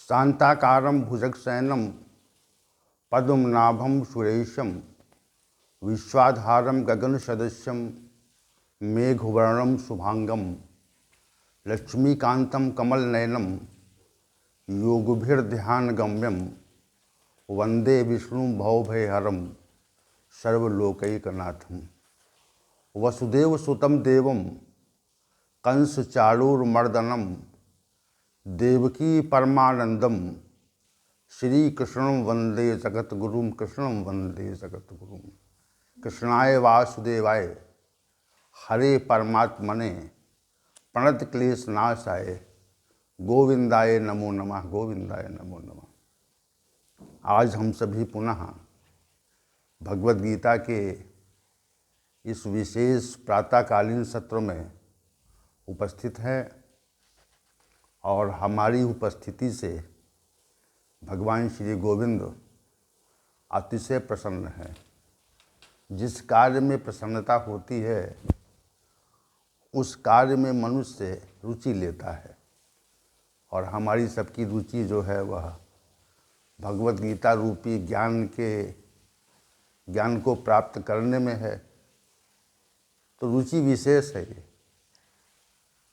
शांताकारं भुजगशयनं पद्मनाभं सुरेशं विश्वाधारं गगनसदृशं मेघवर्णं शुभांगं लक्ष्मीकान्तं कमलनयनं योगभिर्ध्यानगम्यं वंदे विष्णु भवभयहरं सर्वलोकैकनाथं वसुदेवसुतं देवं कंसचाणूरमर्दनं देवकी परमानंदम श्रीकृष्णं वंदे जगद्गुरुं कृष्णं वंदे जगद्गुरुं कृष्णाय वासुदेवाय हरे परमात्मने प्रणतक्लेशनाशाय गोविंदाय नमो नमः गोविंदाय नमो नमः। आज हम सभी पुनः भगवद गीता के इस विशेष प्रातःकालीन सत्र में उपस्थित हैं और हमारी उपस्थिति से भगवान श्री गोविंद अतिशय प्रसन्न हैं। जिस कार्य में प्रसन्नता होती है उस कार्य में मनुष्य रुचि लेता है और हमारी सबकी रुचि जो है वह भगवद गीता रूपी ज्ञान को प्राप्त करने में है। तो रुचि विशेष है। ये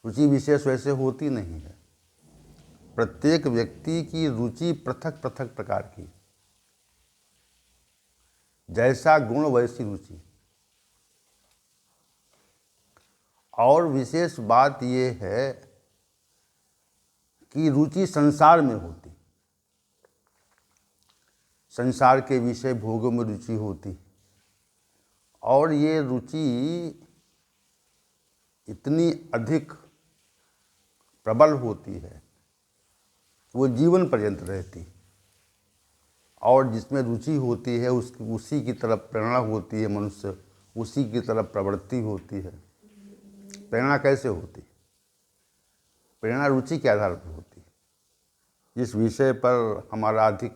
रुचि विशेष वैसे होती नहीं है। प्रत्येक व्यक्ति की रुचि पृथक पृथक प्रकार की, जैसा गुण वैसी रुचि। और विशेष बात यह है कि रुचि संसार में होती, संसार के विषय भोगों में रुचि होती और ये रुचि इतनी अधिक प्रबल होती है वो जीवन पर्यंत रहती। और जिसमें रुचि होती है उसी की तरफ प्रेरणा होती है, मनुष्य उसी की तरफ प्रवृत्ति होती है। प्रेरणा कैसे होती? प्रेरणा रुचि के आधार पर होती। जिस विषय पर हमारा अधिक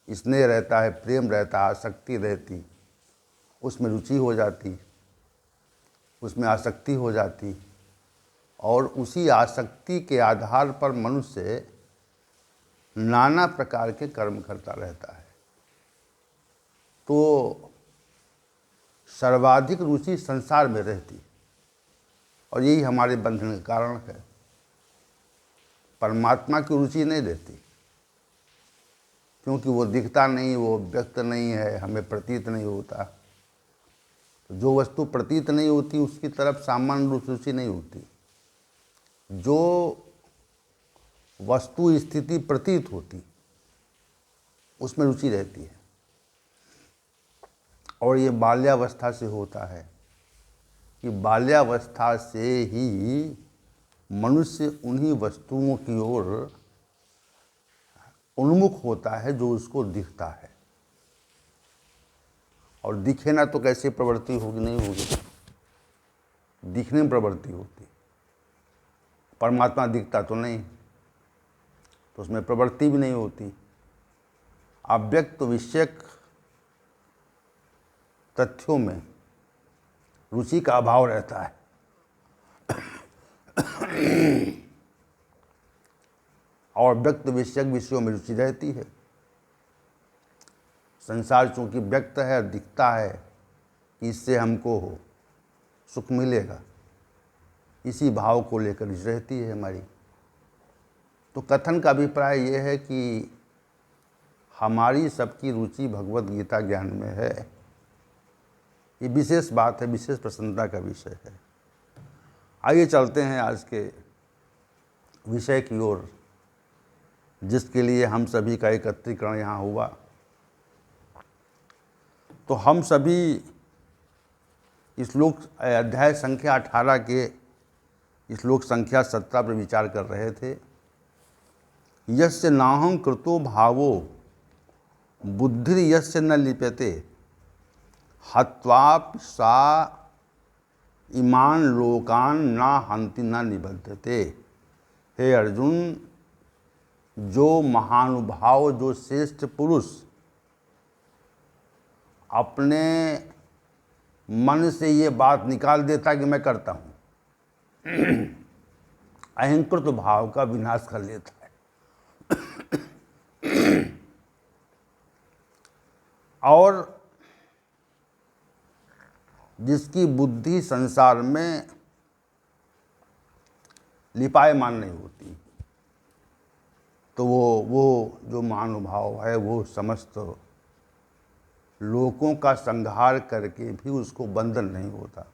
स्नेह रहता है, प्रेम रहता है, आसक्ति रहती, उसमें रुचि हो जाती, उसमें आसक्ति हो जाती और उसी आसक्ति के आधार पर मनुष्य नाना प्रकार के कर्म करता रहता है। तो सर्वाधिक रुचि संसार में रहती और यही हमारे बंधन का कारण है। परमात्मा की रुचि नहीं रहती क्योंकि वो दिखता नहीं, वो व्यक्त नहीं है, हमें प्रतीत नहीं होता। तो जो वस्तु प्रतीत नहीं होती उसकी तरफ सामान्य रूप से रुचि नहीं होती। जो वस्तु स्थिति प्रतीत होती उसमें रुचि रहती है। और ये बाल्यावस्था से होता है कि बाल्यावस्था से ही मनुष्य उन्हीं वस्तुओं की ओर उन्मुख होता है जो उसको दिखता है। और दिखे ना तो कैसे प्रवृत्ति होगी? नहीं होगी। दिखने में प्रवृत्ति होती। परमात्मा दिखता तो नहीं, तो उसमें प्रवृत्ति भी नहीं होती। अव्यक्त विषयक तथ्यों में रुचि का अभाव रहता है। और व्यक्त विषयक विषयों में रुचि रहती है। संसार चूंकि व्यक्त है, दिखता है कि इससे हमको सुख मिलेगा, इसी भाव को लेकर रहती है हमारी। तो कथन का अभिप्राय यह है कि हमारी सबकी रुचि भगवद गीता ज्ञान में है। ये विशेष बात है, विशेष प्रसन्नता का विषय है। आइए चलते हैं आज के विषय की ओर, जिसके लिए हम सभी का एकत्रीकरण यहाँ हुआ। तो हम सभी श्लोक अध्याय संख्या 18 के श्लोक संख्या 17 पर विचार कर रहे थे। यस्य नाहं कृतो भावो बुद्धिर यस्य न लिप्यते हत्वापि सा इमान लोकान ना हंति न निबध्यते। हे अर्जुन, जो महानुभाव, जो श्रेष्ठ पुरुष अपने मन से ये बात निकाल देता कि मैं करता हूँ, अहंकृत भाव का विनाश कर लेता है। और जिसकी बुद्धि संसार में लिपायमान नहीं होती, तो वो जो महानुभाव है वो समस्त लोकों का संहार करके भी उसको बंधन नहीं होता।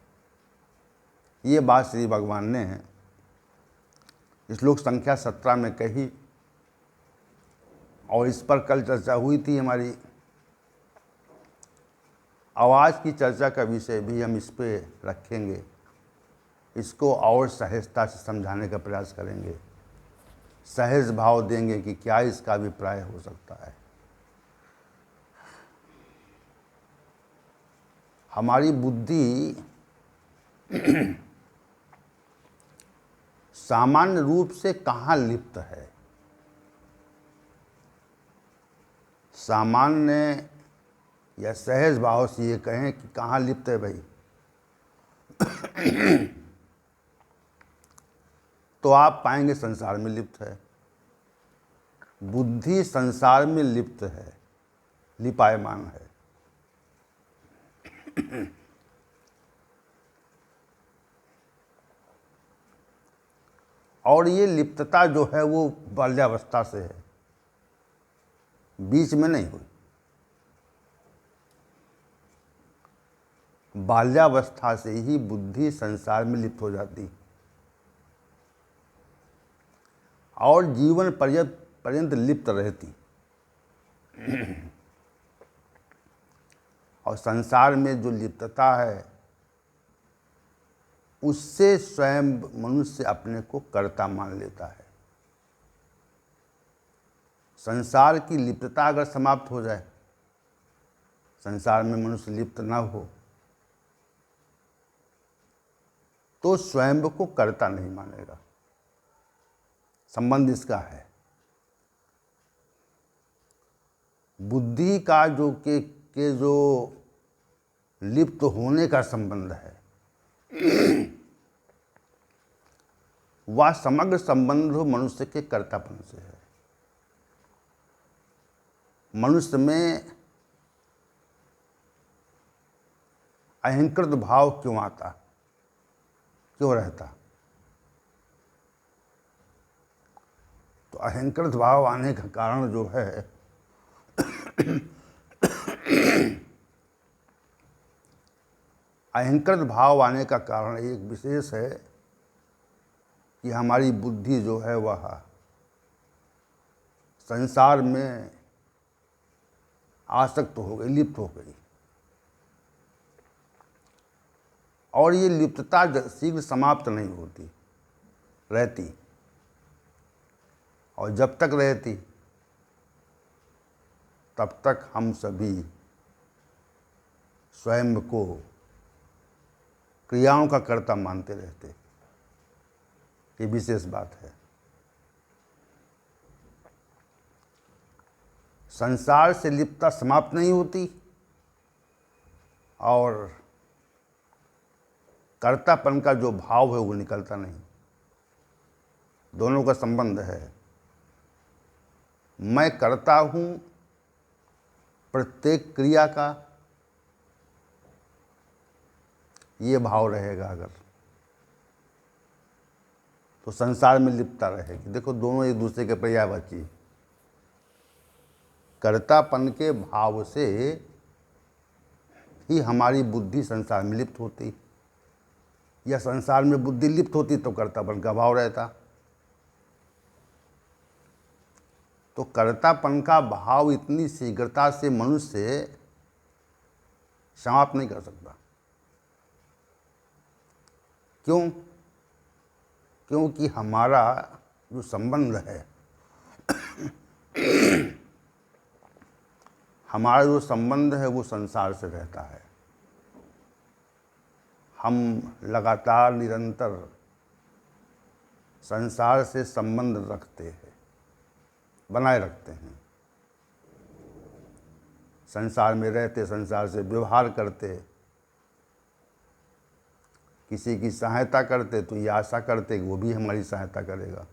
ये बात श्री भगवान ने श्लोक संख्या 17 में कही, और इस पर कल चर्चा हुई थी हमारी। आवाज़ की चर्चा का विषय भी हम इस पे रखेंगे, इसको और सहजता से समझाने का प्रयास करेंगे, सहज भाव देंगे कि क्या इसका अभिप्राय हो सकता है। हमारी बुद्धि सामान्य रूप से कहाँ लिप्त है? सामान्य या सहज भाव से ये कहें कि कहाँ लिप्त है भाई, तो आप पाएंगे संसार में लिप्त है। बुद्धि संसार में लिप्त है, लिपायमान है। और ये लिप्तता जो है वो बाल्यावस्था से है, बीच में नहीं हुई। बाल्यावस्था से ही बुद्धि संसार में लिप्त हो जाती और जीवन पर्यंत लिप्त रहती। और संसार में जो लिप्तता है उससे स्वयं मनुष्य अपने को कर्ता मान लेता है। संसार की लिप्तता अगर समाप्त हो जाए, संसार में मनुष्य लिप्त न हो, तो स्वयं को कर्ता नहीं मानेगा। संबंध इसका है। बुद्धि का जो लिप्त होने का संबंध है, वह समग्र संबंध मनुष्य के कर्तापन से है। मनुष्य में अहंकृत भाव क्यों आता, क्यों रहता? तो अहंकृत भाव आने का कारण जो है अहंकृत भाव आने का कारण एक विशेष है कि हमारी बुद्धि जो है वह संसार में आसक्त हो गई, लिप्त हो गई। और ये लिप्तता शीघ्र समाप्त नहीं होती, रहती। और जब तक रहती तब तक हम सभी स्वयं को क्रियाओं का कर्ता मानते रहते। ये विशेष बात है। संसार से लिप्तता समाप्त नहीं होती और कर्तापन का जो भाव है वो निकलता नहीं। दोनों का संबंध है। मैं करता हूँ प्रत्येक क्रिया का, ये भाव रहेगा अगर, तो संसार में लिप्तता रहेगी। देखो, दोनों एक दूसरे के पर्यायवाची। कर्तापन के भाव से ही हमारी बुद्धि संसार में लिप्त होती, या संसार में बुद्धि लिप्त होती तो कर्तापन का भाव रहता। तो कर्तापन का भाव इतनी शीघ्रता से मनुष्य समाप्त नहीं कर सकता। क्यों? क्योंकि हमारा जो संबंध है हमारा जो संबंध है वो संसार से रहता है। हम लगातार निरंतर संसार से संबंध रखते हैं, बनाए रखते हैं। संसार में रहते, संसार से व्यवहार करते, किसी की सहायता करते तो ये आशा करते कि वो भी हमारी सहायता करेगा।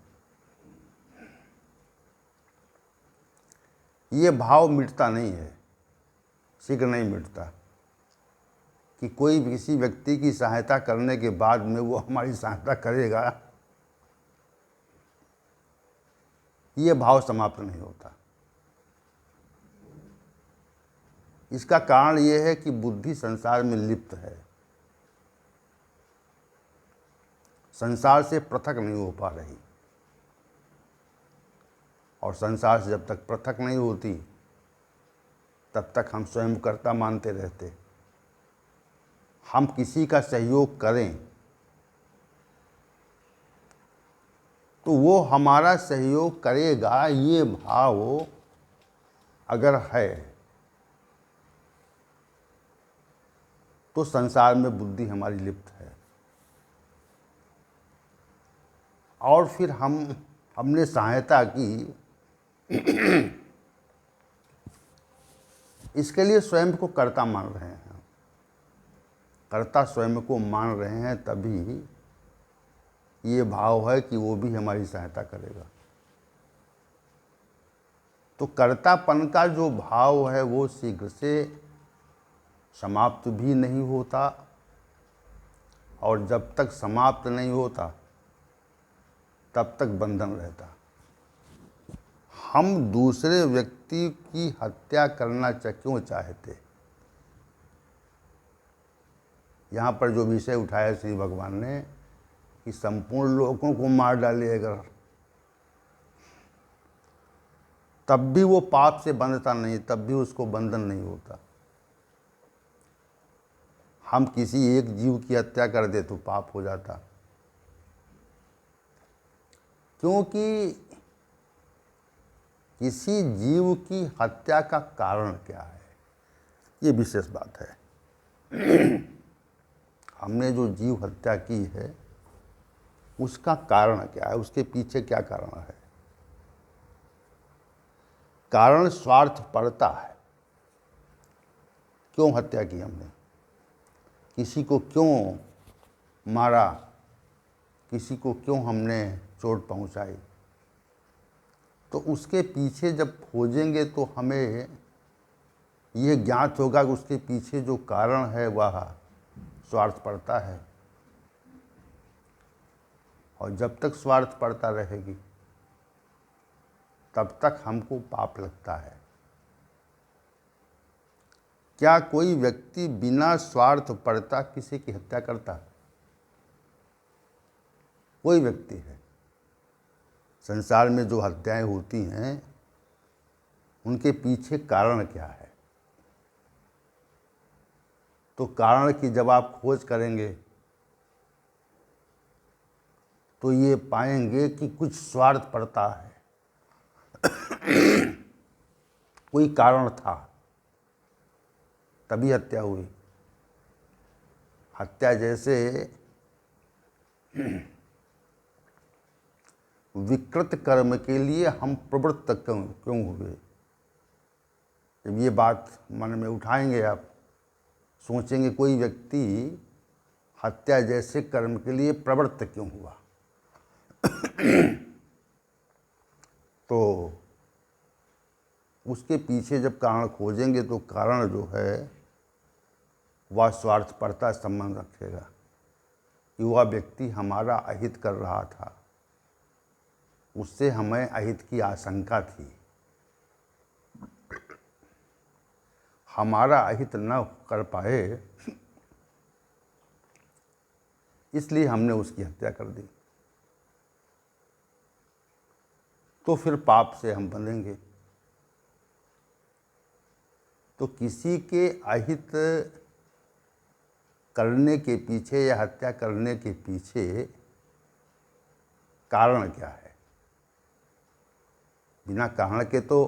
ये भाव मिटता नहीं है, शीघ्र नहीं मिटता, कि कोई किसी व्यक्ति की सहायता करने के बाद में वो हमारी सहायता करेगा, ये भाव समाप्त नहीं होता। इसका कारण ये है कि बुद्धि संसार में लिप्त है, संसार से पृथक नहीं हो पा रही, और संसार से जब तक पृथक नहीं होती तब तक हम स्वयं कर्ता मानते रहते। हम किसी का सहयोग करें तो वो हमारा सहयोग करेगा, ये भाव अगर है तो संसार में बुद्धि हमारी लिप्त है। और फिर हमने सहायता की, इसके लिए स्वयं को कर्ता मान रहे हैं, कर्ता स्वयं को मान रहे हैं, तभी ये भाव है कि वो भी हमारी सहायता करेगा। तो कर्तापन का जो भाव है वो शीघ्र से समाप्त भी नहीं होता, और जब तक समाप्त नहीं होता तब तक बंधन रहता। हम दूसरे व्यक्ति की हत्या करना क्यों चाहते? यहाँ पर जो विषय उठाया श्री भगवान ने कि संपूर्ण लोगों को मार डाले अगर, तब भी वो पाप से बंधता नहीं, तब भी उसको बंधन नहीं होता। हम किसी एक जीव की हत्या कर दे तो पाप हो जाता, क्योंकि किसी जीव की हत्या का कारण क्या है, ये विशेष बात है। हमने जो जीव हत्या की है उसका कारण क्या है, उसके पीछे क्या कारण है? कारण स्वार्थपरता है। क्यों हत्या की हमने, किसी को क्यों मारा, किसी को क्यों हमने चोट पहुंचाई, तो उसके पीछे जब खोजेंगे तो हमें ये ज्ञात होगा कि उसके पीछे जो कारण है वह स्वार्थपरता है। और जब तक स्वार्थपरता रहेगी तब तक हमको पाप लगता है। क्या कोई व्यक्ति बिना स्वार्थपरता किसी की हत्या करता? कोई व्यक्ति है संसार में जो हत्याएं होती हैं उनके पीछे कारण क्या है? तो कारण की जब आप खोज करेंगे तो ये पाएंगे कि कुछ स्वार्थपरता है, कोई कारण था तभी हत्या हुई। हत्या जैसे विकृत कर्म के लिए हम प्रवृत्त क्यों हुए? जब ये बात मन में उठाएंगे आप, सोचेंगे कोई व्यक्ति हत्या जैसे कर्म के लिए प्रवृत्त क्यों हुआ, तो उसके पीछे जब कारण खोजेंगे तो कारण जो है वह स्वार्थपरता संबंध रखेगा कि वह व्यक्ति हमारा अहित कर रहा था, उससे हमें अहित की आशंका थी, हमारा अहित न कर पाए इसलिए हमने उसकी हत्या कर दी। तो फिर पाप से हम बंधेंगे। तो किसी के अहित करने के पीछे या हत्या करने के पीछे कारण क्या है? बिना कारण के तो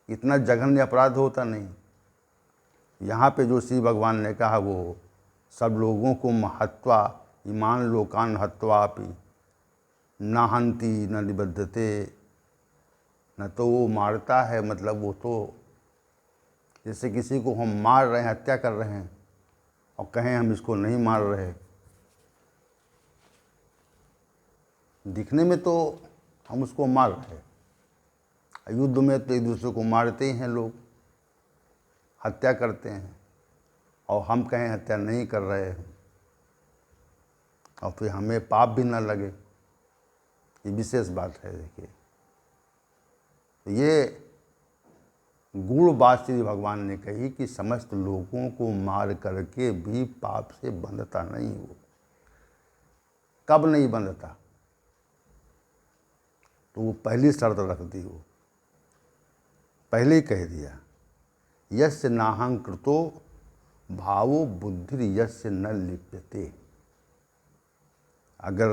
इतना जघन्य अपराध होता नहीं। यहाँ पे जो श्री भगवान ने कहा वो सब लोगों को महत्वा ईमान लोकान हत्वापि न हंति न निबद्धते, न तो वो मारता है, मतलब वो तो जैसे किसी को हम मार रहे हैं, हत्या कर रहे हैं, और कहें हम इसको नहीं मार रहे दिखने में तो हम उसको मार रहे हैं, युद्ध में तो एक दूसरे को मारते ही हैं लोग, हत्या करते हैं, और हम कहें हत्या नहीं कर रहे हैं और फिर हमें पाप भी ना लगे, ये विशेष बात है। देखिए, तो ये गूढ़ बात श्री भगवान ने कही कि समस्त लोगों को मार करके भी पाप से बंधता नहीं हो। कब नहीं बंधता? तो वो पहली शर्त रख दी, वो पहले ही कह दिया, यस्य नाहंकृतो भावो बुद्धि यस्य न लिप्यते। अगर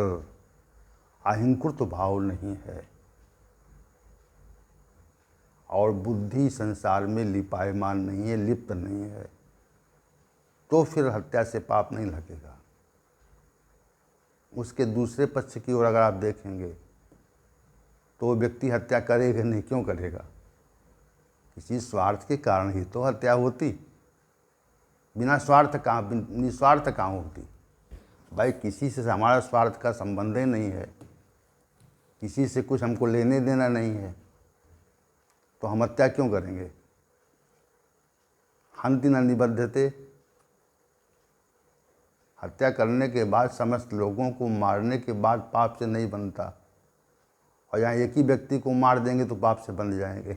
अहंकृत भाव नहीं है और बुद्धि संसार में लिपायमान नहीं है, लिप्त नहीं है, तो फिर हत्या से पाप नहीं लगेगा। उसके दूसरे पक्ष की ओर अगर आप देखेंगे तो वो व्यक्ति हत्या करेगा नहीं। क्यों करेगा? किसी स्वार्थ के कारण ही तो हत्या होती, बिना स्वार्थ कहाँ, निस्वार्थ कहाँ होती? भाई किसी से हमारा स्वार्थ का संबंध ही नहीं है, किसी से कुछ हमको लेने देना नहीं है, तो हम हत्या क्यों करेंगे? हन्ति न निबध्यते। हत्या करने के बाद, समस्त लोगों को मारने के बाद पाप से नहीं बनता, और यहाँ एक ही व्यक्ति को मार देंगे तो पाप से बन जाएंगे,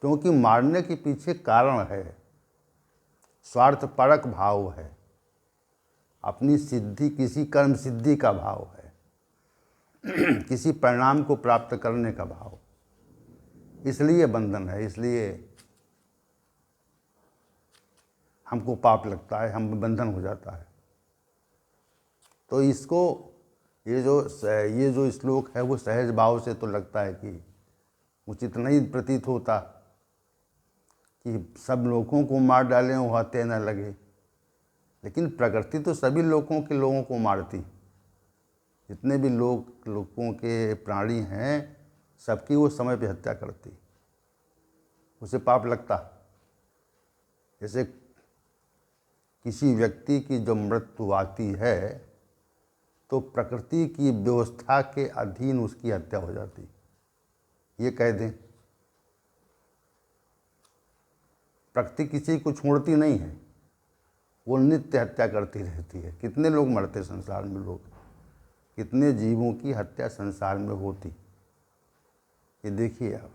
क्योंकि मारने के पीछे कारण है, स्वार्थपरक भाव है, अपनी सिद्धि, किसी कर्म सिद्धि का भाव है, किसी परिणाम को प्राप्त करने का भाव, इसलिए बंधन है, इसलिए हमको पाप लगता है, हम बंधन हो जाता है। तो इसको ये जो श्लोक है वो सहज भाव से तो लगता है कि उचित नहीं प्रतीत होता कि सब लोगों को मार डालें वो हत्या न लगे, लेकिन प्रकृति तो सभी लोगों को मारती, जितने भी लोगों के प्राणी हैं सबकी वो समय पे हत्या करती, उसे पाप लगता। जैसे किसी व्यक्ति की जो मृत्यु आती है तो प्रकृति की व्यवस्था के अधीन उसकी हत्या हो जाती, ये कह दें। प्रकृति किसी को छोड़ती नहीं है, वो नित्य हत्या करती रहती है। कितने लोग मरते संसार में, लोग कितने जीवों की हत्या संसार में होती, ये देखिए आप,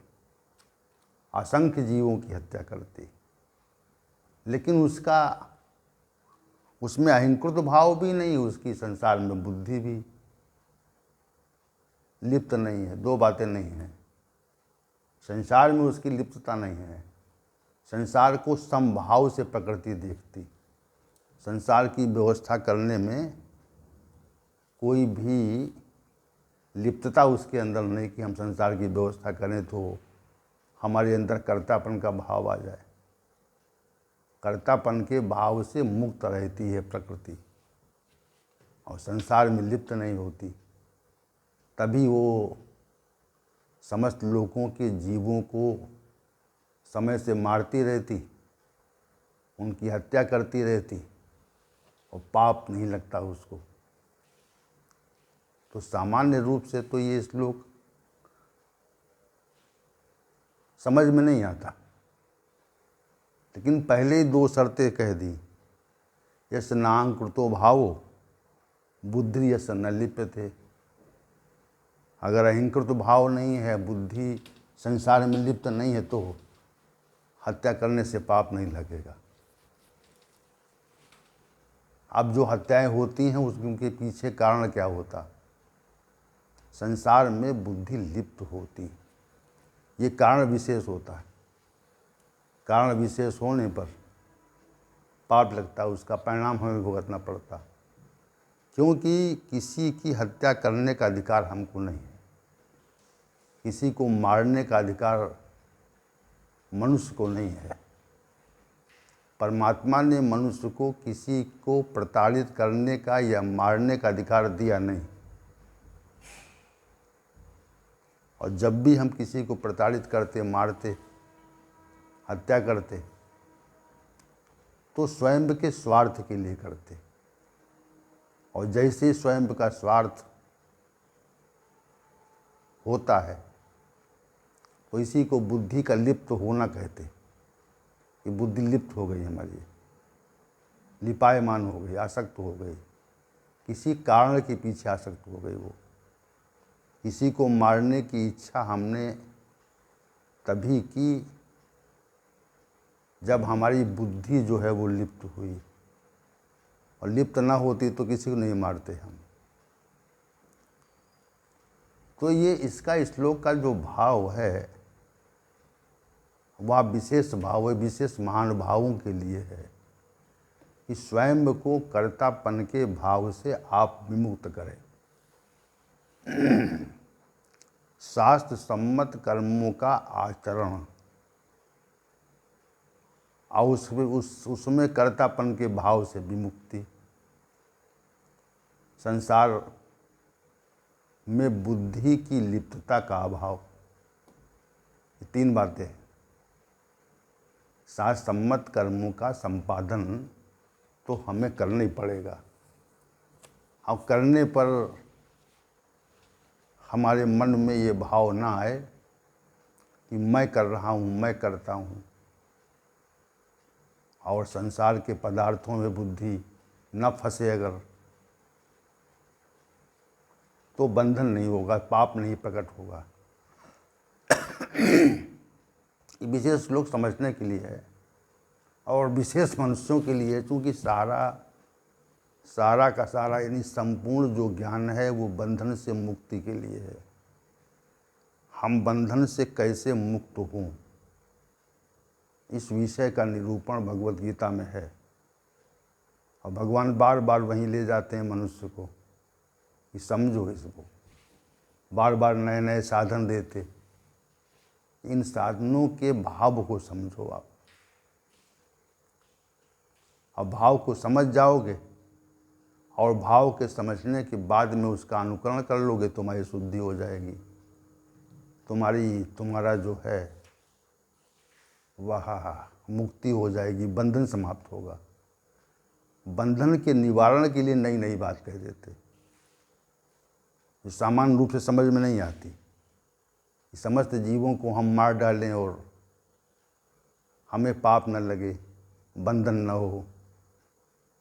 असंख्य जीवों की हत्या करती, लेकिन उसमें अहंकृत भाव भी नहीं, उसकी संसार में बुद्धि भी लिप्त नहीं है। दो बातें नहीं हैं, संसार में उसकी लिप्तता नहीं है, संसार को समभाव से प्रकृति देखती, संसार की व्यवस्था करने में कोई भी लिप्तता उसके अंदर नहीं कि हम संसार की व्यवस्था करें तो हमारे अंदर कर्तापन का भाव आ जाए। कर्तापन के भाव से मुक्त रहती है प्रकृति और संसार में लिप्त नहीं होती, तभी वो समस्त लोगों के जीवों को समय से मारती रहती, उनकी हत्या करती रहती और पाप नहीं लगता उसको। तो सामान्य रूप से तो ये श्लोक समझ में नहीं आता, लेकिन पहले ही दो शर्तें कह दी, यस नाहंकृतो भावो बुद्धि यस न लिप्यते। अगर अहंकृत भाव नहीं है, बुद्धि संसार में लिप्त नहीं है, तो हत्या करने से पाप नहीं लगेगा। अब जो हत्याएं होती हैं उनके पीछे कारण क्या होता? संसार में बुद्धि लिप्त होती, ये कारण विशेष होता है। कारण विशेष होने पर पाप लगता है, उसका परिणाम हमें भुगतना पड़ता, क्योंकि किसी की हत्या करने का अधिकार हमको नहीं है, किसी को मारने का अधिकार मनुष्य को नहीं है। परमात्मा ने मनुष्य को किसी को प्रताड़ित करने का या मारने का अधिकार दिया नहीं, और जब भी हम किसी को प्रताड़ित करते, मारते, हत्या करते, तो स्वयं के स्वार्थ के लिए करते। और जैसे स्वयं का स्वार्थ होता है तो इसी को बुद्धि का लिप्त होना कहते। कि बुद्धि लिप्त हो गई हमारी, लिपायमान हो गई, आसक्त हो गई, किसी कारण के पीछे आसक्त हो गई। वो किसी को मारने की इच्छा हमने तभी की जब हमारी बुद्धि जो है वो लिप्त हुई, और लिप्त ना होती तो किसी को नहीं मारते हम। तो ये इसका श्लोक का जो भाव है वह विशेष भाव है, विशेष महानुभावों के लिए है कि स्वयं को कर्तापन के भाव से आप विमुक्त करें। शास्त्र सम्मत कर्मों का आचरण और उसमें कर्तापन के भाव से विमुक्ति, संसार में बुद्धि की लिप्तता का अभाव, ये तीन बातें हैं। शास्त्र सम्मत कर्मों का संपादन तो हमें करना ही पड़ेगा, और करने पर हमारे मन में ये भाव ना आए कि मैं कर रहा हूँ, मैं करता हूँ, और संसार के पदार्थों में बुद्धि न फंसे अगर, तो बंधन नहीं होगा, पाप नहीं प्रकट होगा। ये विशेष लोग समझने के लिए है और विशेष मनुष्यों के लिए, क्योंकि सारा का सारा यानी संपूर्ण जो ज्ञान है वो बंधन से मुक्ति के लिए है। हम बंधन से कैसे मुक्त हों, इस विषय का निरूपण भगवत गीता में है, और भगवान बार बार वहीं ले जाते हैं मनुष्य को कि समझो इसको। बार बार नए नए साधन देते, इन साधनों के भाव को समझो आप। अब भाव को समझ जाओगे और भाव के समझने के बाद में उसका अनुकरण कर लोगे, तुम्हारी शुद्धि हो जाएगी। तुम्हारा जो है वह मुक्ति हो जाएगी, बंधन समाप्त होगा। बंधन के निवारण के लिए नई नई बात कह देते, जो सामान्य रूप से समझ में नहीं आती। समस्त जीवों को हम मार डालें और हमें पाप न लगे, बंधन न हो,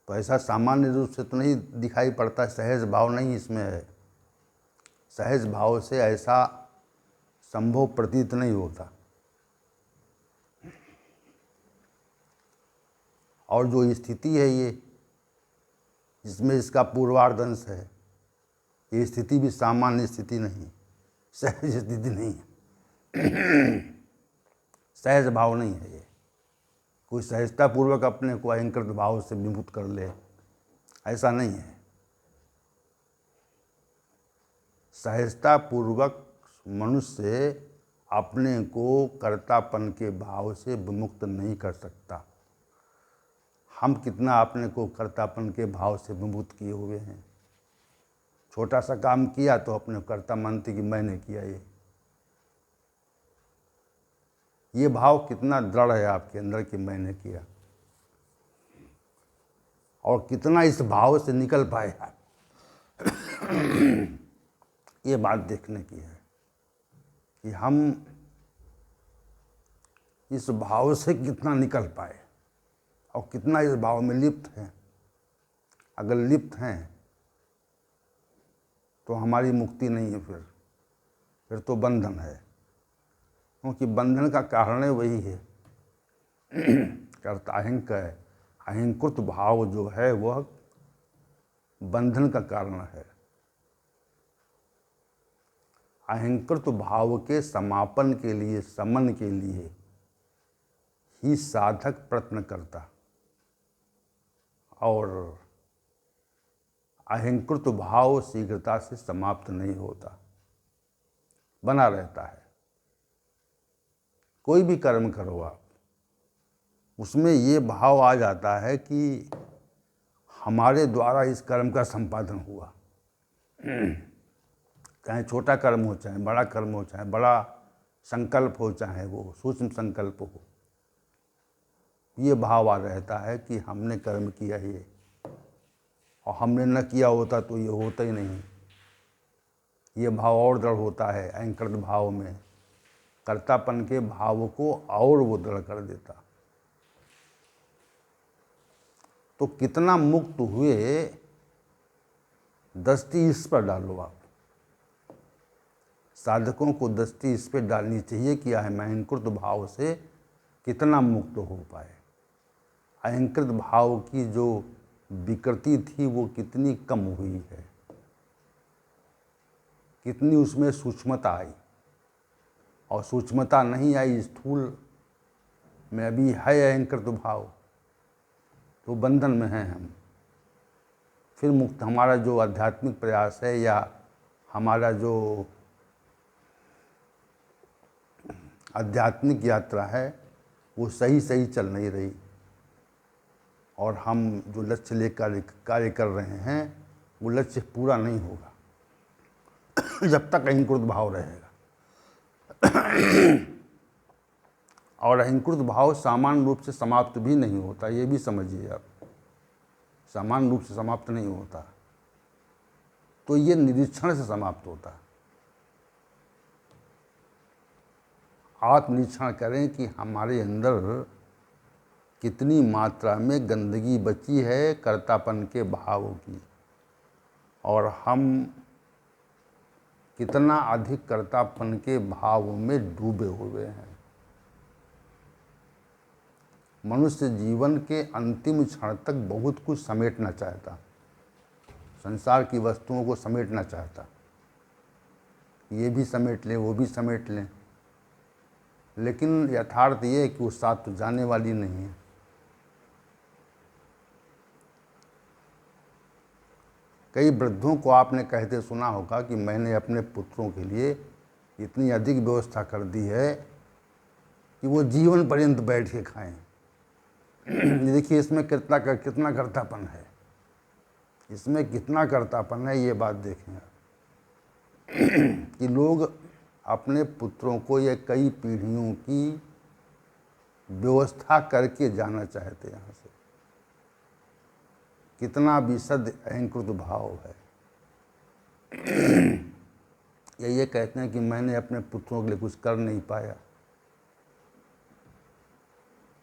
तो ऐसा सामान्य रूप से तो नहीं दिखाई पड़ता। सहज भाव नहीं इसमें है, सहज भाव से ऐसा संभव प्रतीत नहीं होता। और जो स्थिति है ये, जिसमें इसका पूर्वार्ध अंश है, ये स्थिति भी सामान्य स्थिति नहीं, सहज स्थिति नहीं है। सहज भाव नहीं है ये, कोई सहजता पूर्वक अपने को अहंकृत भाव से विमुक्त कर ले, ऐसा नहीं है। सहजता पूर्वक मनुष्य अपने को कर्तापन के भाव से विमुक्त नहीं कर सकता। हम कितना अपने को कर्तापन के भाव से विमुक्त किए हुए हैं। छोटा सा काम किया तो अपने कर्ता मानते कि मैंने किया। ये भाव कितना दृढ़ है आपके अंदर कि मैंने किया, और कितना इस भाव से निकल पाए आप, ये बात देखने की है कि हम इस भाव से कितना निकल पाए और कितना इस भाव में लिप्त हैं। अगर लिप्त हैं तो हमारी मुक्ति नहीं है, फिर तो बंधन है, क्योंकि बंधन का कारण वही है। कर्ता अहंकृत भाव जो है वह बंधन का कारण है। अहंकृत भाव के समापन के लिए, समन के लिए ही साधक प्रयत्न करता, और अहंकृत भाव शीघ्रता से समाप्त नहीं होता, बना रहता है। कोई भी कर्म करो आप, उसमें ये भाव आ जाता है कि हमारे द्वारा इस कर्म का संपादन हुआ। चाहे छोटा कर्म हो, चाहे बड़ा कर्म हो, चाहे बड़ा संकल्प हो, चाहे वो सूक्ष्म संकल्प हो, ये भाव आ रहता है कि हमने कर्म किया ये, और हमने न किया होता तो ये होता ही नहीं। ये भाव और दृढ़ होता है अहंकृत भाव में, कर्तापन के भाव को और वो दृढ़ कर देता। तो कितना मुक्त हुए, दृष्टि इस पर डालो आप। साधकों को दृष्टि इस पर डालनी चाहिए कि अहंकृत भाव से कितना मुक्त हो पाए। अहंकृत भाव की जो विकृति थी वो कितनी कम हुई है, कितनी उसमें सूक्ष्मता आई। और सूक्ष्मता नहीं आई स्थूल में अभी है अहंकृत भाव, तो बंधन में हैं हम। फिर मुक्त हमारा जो आध्यात्मिक प्रयास है या हमारा जो आध्यात्मिक यात्रा है वो सही सही चल नहीं रही, और हम जो लक्ष्य लेकर कार्य कर रहे हैं वो लक्ष्य पूरा नहीं होगा जब तक अहंकृत भाव रहेगा। और अहंकृत भाव सामान्य रूप से समाप्त भी नहीं होता, ये भी समझिए आप। सामान्य रूप से समाप्त नहीं होता, तो ये निरीक्षण से समाप्त होता। आत्मनिरीक्षण करें कि हमारे अंदर कितनी मात्रा में गंदगी बची है कर्तापन के भाव की, और हम कितना अधिक कर्तापन के भाव में डूबे हुए हैं। मनुष्य जीवन के अंतिम क्षण तक बहुत कुछ समेटना चाहता, संसार की वस्तुओं को समेटना चाहता, ये भी समेट लें वो भी समेट लें, लेकिन यथार्थ ये है कि वो साथ तो जाने वाली नहीं है। कई वृद्धों को आपने कहते सुना होगा कि मैंने अपने पुत्रों के लिए इतनी अधिक व्यवस्था कर दी है कि वो जीवन पर्यंत बैठ के खाएं। देखिए इसमें कितना कर्तापन है, इसमें कितना कर्तापन है, ये बात देखें आप। कि लोग अपने पुत्रों को ये कई पीढ़ियों की व्यवस्था करके जाना चाहते हैं यहाँ से। कितना विशद अहंकृत भाव है। ये कहते हैं कि मैंने अपने पुत्रों के लिए कुछ कर नहीं पाया।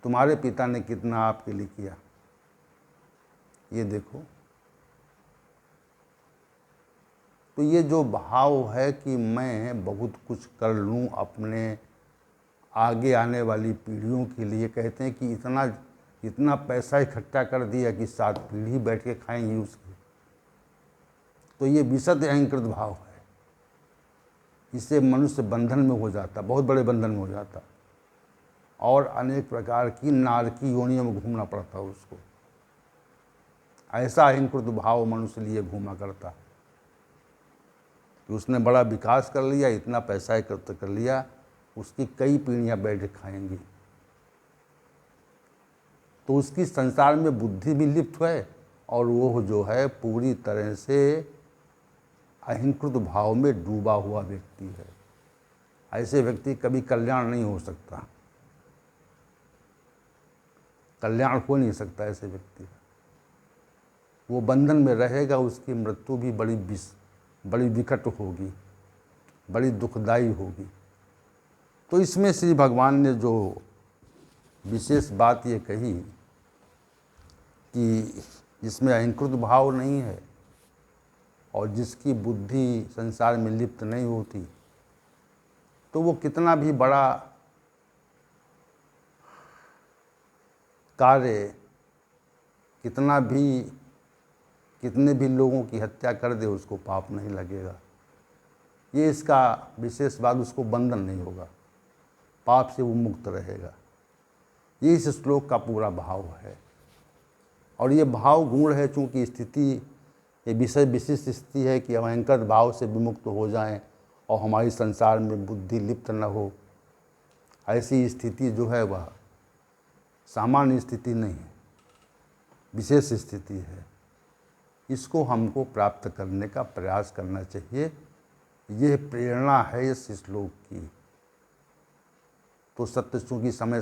तुम्हारे पिता ने कितना आपके लिए किया, ये देखो। तो ये जो भाव है कि मैं बहुत कुछ कर लूँ अपने आगे आने वाली पीढ़ियों के लिए, कहते हैं कि इतना पैसा इकट्ठा कर दिया कि 7 पीढ़ी बैठ के खाएंगी उसकी। तो ये विशद अहंकृत भाव है। इससे मनुष्य बंधन में हो जाता, बहुत बड़े बंधन में हो जाता, और अनेक प्रकार की नारकी योनियों में घूमना पड़ता उसको। ऐसा अहंकृत भाव मनुष्य लिए घूमा करता कि उसने बड़ा विकास कर लिया, इतना पैसा एकत्र कर लिया, उसकी कई पीढ़ियाँ बैठ के खाएंगी। तो उसकी संसार में बुद्धि भी लिप्त है, और वो जो है पूरी तरह से अहंकृत भाव में डूबा हुआ व्यक्ति है। ऐसे व्यक्ति कभी कल्याण नहीं हो सकता, कल्याण हो नहीं सकता ऐसे व्यक्ति का। वो बंधन में रहेगा, उसकी मृत्यु भी बड़ी विकट होगी, बड़ी दुखदाई होगी। तो इसमें श्री भगवान ने जो विशेष बात ये कही कि जिसमें अहंकृत भाव नहीं है और जिसकी बुद्धि संसार में लिप्त नहीं होती, तो वो कितना भी बड़ा कार्य, कितने भी लोगों की हत्या कर दे उसको पाप नहीं लगेगा। ये इसका विशेष बात, उसको बंधन नहीं होगा, पाप से वो मुक्त रहेगा। ये इस श्लोक का पूरा भाव है। और ये भाव गुण है, चूँकि स्थिति ये विषय विशिष्ट स्थिति है कि हम अहंकृत भाव से विमुक्त हो जाएं और हमारी संसार में बुद्धि लिप्त न हो। ऐसी स्थिति जो है वह सामान्य स्थिति नहीं है, विशेष स्थिति है। इसको हमको प्राप्त करने का प्रयास करना चाहिए। यह प्रेरणा है इस श्लोक की। तो सत्य चूँकि समय